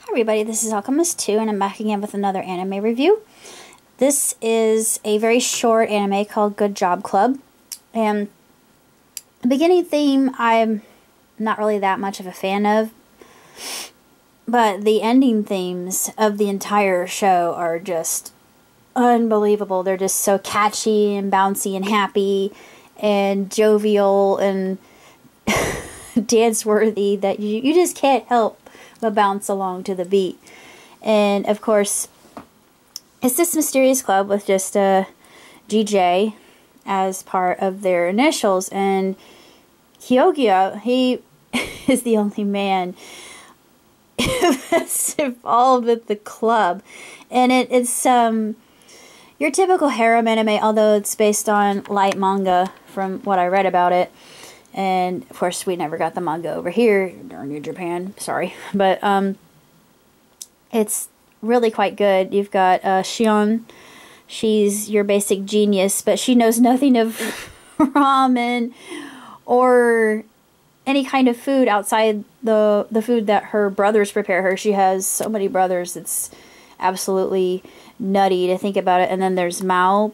Hi everybody, this is Alchemist2 and I'm back again with another anime review. This is a very short anime called Good Job Club. And the beginning theme I'm not really that much of a fan of. But the ending themes of the entire show are just unbelievable. They're just so catchy and bouncy and happy and jovial and dance-worthy that you just can't help but bounce along to the beat. And of course, it's this mysterious club with just a GJ as part of their initials, and Hyogya, he is the only man that's involved with the club. And it's your typical harem anime, although it's based on light manga from what I read about it. And of course, we never got the manga over here, darn you, Japan. Sorry, but it's really quite good. You've got Shion. She's your basic genius, but she knows nothing of ramen or any kind of food outside the food that her brothers prepare her. She has so many brothers; it's absolutely nutty to think about it. And then there's Mao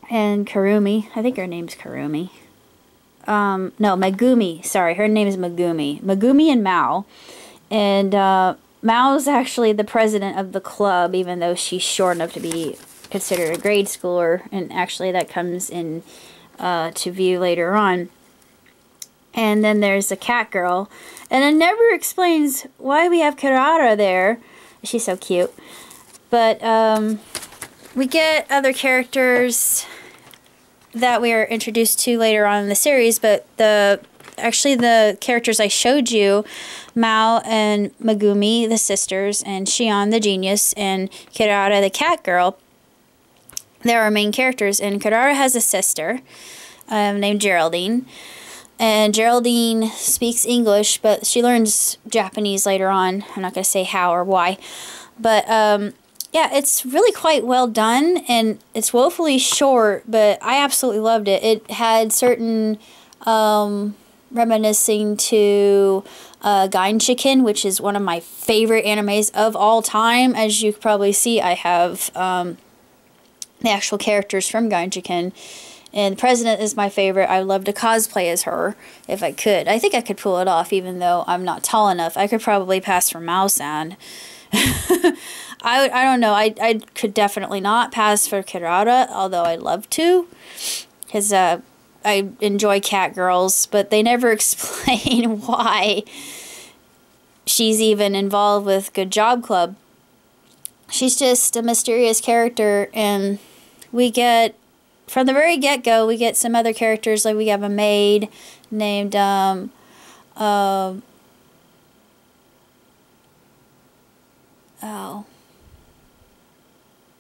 and Karumi. I think her name's Karumi. No, Megumi. Sorry, her name is Megumi. Megumi and Mao. And Mao's actually the president of the club, even though she's short enough to be considered a grade schooler. And actually that comes in to view later on. And then there's the cat girl. And it never explains why we have Kirara there. She's so cute. But we get other characters that we are introduced to later on in the series, but actually the characters I showed you, Mao and Megumi, the sisters, and Shion, the genius, and Kirara, the cat girl, they're our main characters. And Kirara has a sister named Geraldine, and Geraldine speaks English, but she learns Japanese later on. I'm not going to say how or why, but yeah, it's really quite well done, and it's woefully short, but I absolutely loved it. It had certain reminiscing to Genshiken, which is one of my favorite animes of all time. As you can probably see, I have the actual characters from Genshiken, and the president is my favorite. I would love to cosplay as her if I could. I think I could pull it off, even though I'm not tall enough. I could probably pass for Mao-san. I don't know. I could definitely not pass for Kirara, although I'd love to, because I enjoy cat girls, but they never explain why she's even involved with Good Job Club. She's just a mysterious character, and we get, from the very get-go, we get some other characters. Like we have a maid named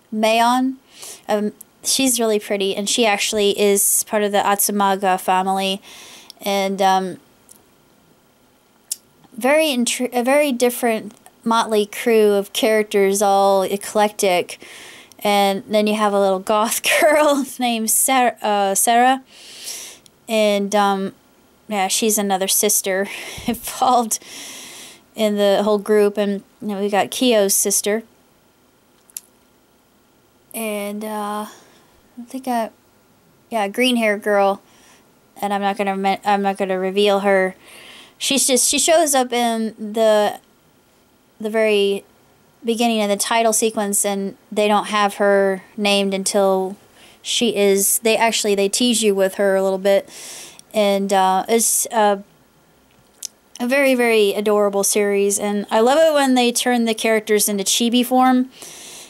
Mayon. She's really pretty, and she actually is part of the Atsumaga family, and a very different motley crew of characters, all eclectic. And then you have a little goth girl named Sarah, and yeah, she's another sister involved in the whole group. And you know, we got Kyo's sister. And I think yeah, green hair girl, and I'm not gonna reveal her. She shows up in the very beginning of the title sequence, and they don't have her named until she is. They tease you with her a little bit, and it's a very, very adorable series, and I love it when they turn the characters into chibi form.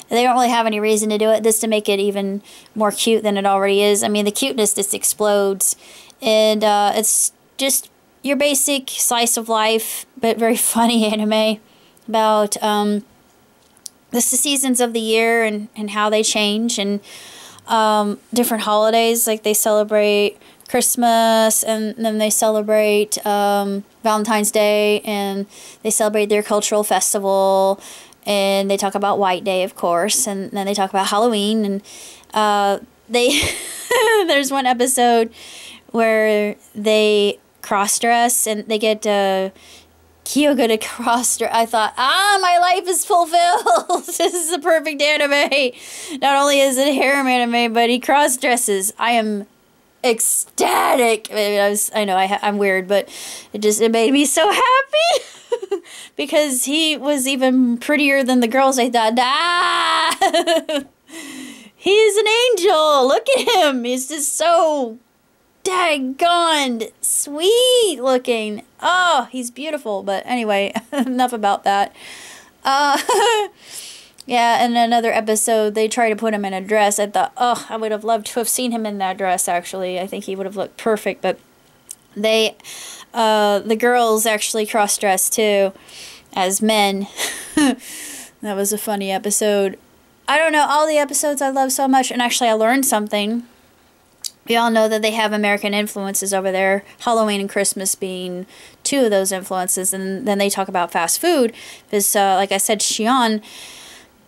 They don't really have any reason to do it, just to make it even more cute than it already is. I mean, the cuteness just explodes. And it's just your basic slice of life, but very funny anime about the seasons of the year and how they change. And different holidays, like they celebrate Christmas, and then they celebrate Valentine's Day, and they celebrate their cultural festival. And they talk about White Day, of course, and then they talk about Halloween, and there's one episode where they cross-dress, and they get Kyo gonna cross. I thought, my life is fulfilled. This is the perfect anime. Not only is it a harem anime, but he cross dresses. I am ecstatic. I know I'm weird, but it made me so happy because he was even prettier than the girls. I thought, he's an angel. Look at him. He's just so daggone sweet looking. Oh, he's beautiful. But anyway, enough about that. Yeah, in another episode, they try to put him in a dress. I thought, I would have loved to have seen him in that dress, actually. I think he would have looked perfect. But the girls actually cross-dressed, too, as men. That was a funny episode. I don't know, all the episodes I love so much. And actually, I learned something. We all know that they have American influences over there, Halloween and Christmas being two of those influences. And then they talk about fast food. Because, like I said, Shion,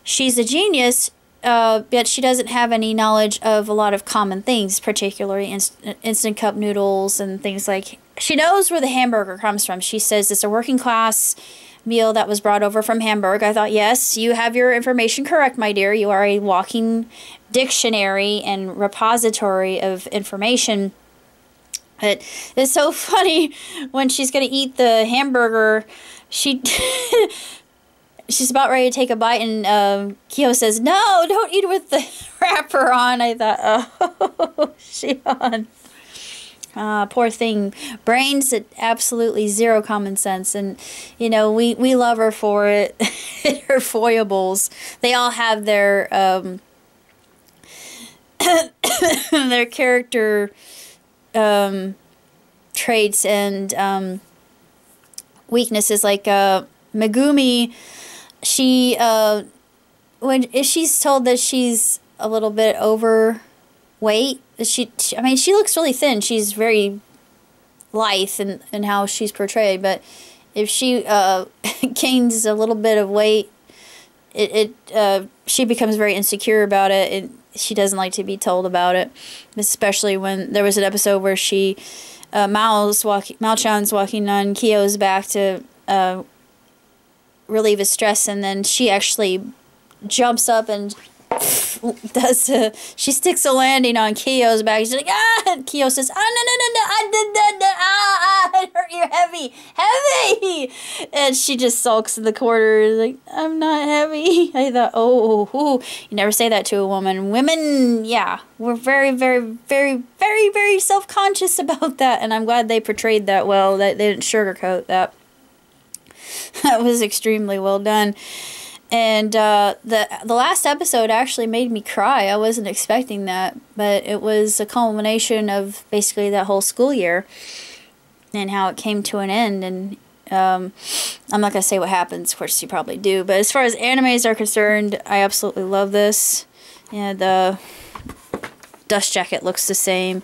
she's a genius, but she doesn't have any knowledge of a lot of common things, particularly instant cup noodles and things like... She knows where the hamburger comes from. She says it's a working class meal that was brought over from Hamburg. I thought, yes, you have your information correct, my dear. You are a walking dictionary and repository of information. But it's so funny when she's going to eat the hamburger, she's about ready to take a bite, and Kyo says, no, don't eat it with the wrapper on. I thought, oh, Shion. Poor thing. Brains that absolutely zero common sense. And, you know, we love her for it. Her foibles. They all have their their character traits and weaknesses. Like Megumi, she if she's told that she's a little bit overweight, she looks really thin. She's very lithe in how she's portrayed, but if she gains a little bit of weight, she becomes very insecure about it, and she doesn't like to be told about it. Especially when there was an episode where Mao-chan's walking on Kyo's back to relieve his stress, and then she actually jumps up and she sticks a landing on Kyo's back. She's like, and Kyo says, no, I did that, it hurt you heavy, and she just sulks in the corner, like, I'm not heavy. I thought, you never say that to a woman. Women, yeah, we're very, very, very, very, very self-conscious about that, and I'm glad they portrayed that well, that they didn't sugarcoat that. That was extremely well done. And the last episode actually made me cry. I wasn't expecting that, but it was a culmination of basically that whole school year and how it came to an end. And I'm not going to say what happens. Of course, you probably do. But as far as animes are concerned, I absolutely love this. Yeah, the dust jacket looks the same.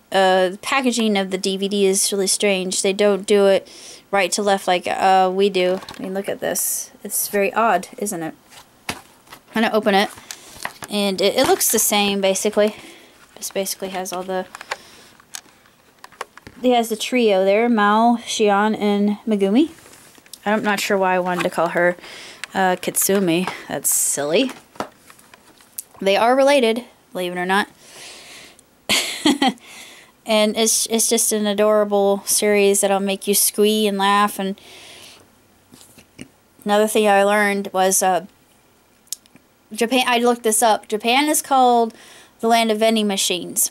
The packaging of the DVD is really strange. They don't do it right to left like we do. I mean, look at this. It's very odd, isn't it? I'm going to open it. And it looks the same, basically. This basically has all the... It has the trio there. Mao, Shion, and Megumi. I'm not sure why I wanted to call her Kitsumi. That's silly. They are related, believe it or not. And it's just an adorable series that'll make you squee and laugh. And another thing I learned was Japan. I looked this up. Japan is called the land of vending machines,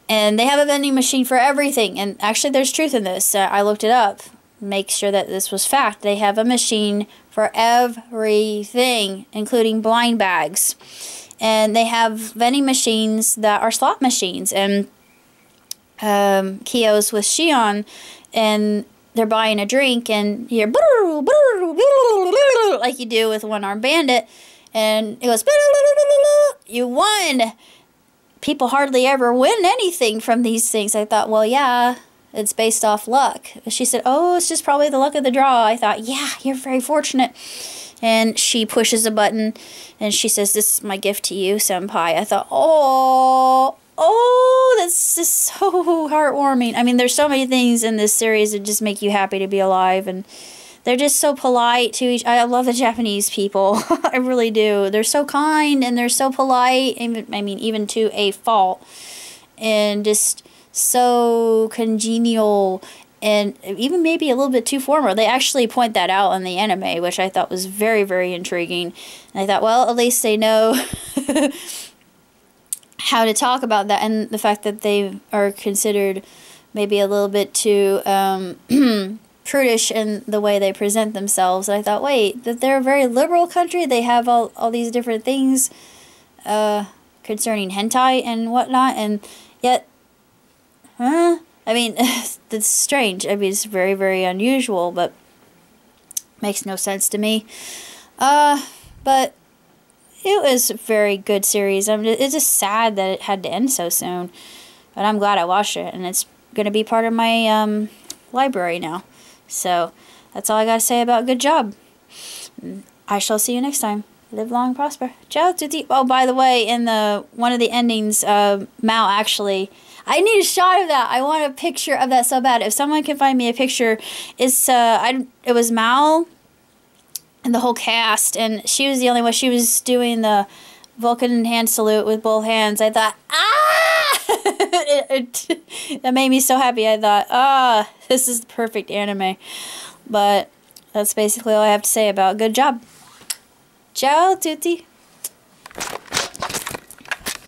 and they have a vending machine for everything. And actually, there's truth in this. I looked it up. Make sure that this was fact. They have a machine for everything, including blind bags, and they have vending machines that are slot machines. And Kyo's with Shion, and they're buying a drink, and you hear like you do with One-Armed Bandit, and it goes, you won. People hardly ever win anything from these things. I thought, well, yeah, it's based off luck. She said, oh, it's just probably the luck of the draw. I thought, yeah, you're very fortunate. And she pushes a button, and she says, this is my gift to you, senpai. I thought, oh, that's just so heartwarming. I mean, there's so many things in this series that just make you happy to be alive. And they're just so polite to each. I love the Japanese people. I really do. They're so kind and they're so polite. Even to a fault, and just so congenial, and even maybe a little bit too formal. They actually point that out in the anime, which I thought was very, very intriguing. And I thought, well, at least they know how to talk about that, and the fact that they are considered maybe a little bit too prudish in the way they present themselves. I thought, wait, that they're a very liberal country. They have all these different things concerning hentai and whatnot, and yet, I mean, that's strange. I mean, it's very, very unusual, but makes no sense to me. But it was a very good series. I mean, it's just sad that it had to end so soon, but I'm glad I watched it, and it's going to be part of my library now. So that's all I got to say about Good Job. I shall see you next time. Live long and prosper. Ciao tutti. Oh, by the way, in one of the endings, Mao actually, I need a shot of that. I want a picture of that so bad. If someone can find me a picture, it was Mao and the whole cast, and she was the only one. She was doing the Vulcan hand salute with both hands. I thought, that made me so happy. I thought, this is the perfect anime. But that's basically all I have to say about Good Job. Ciao tutti.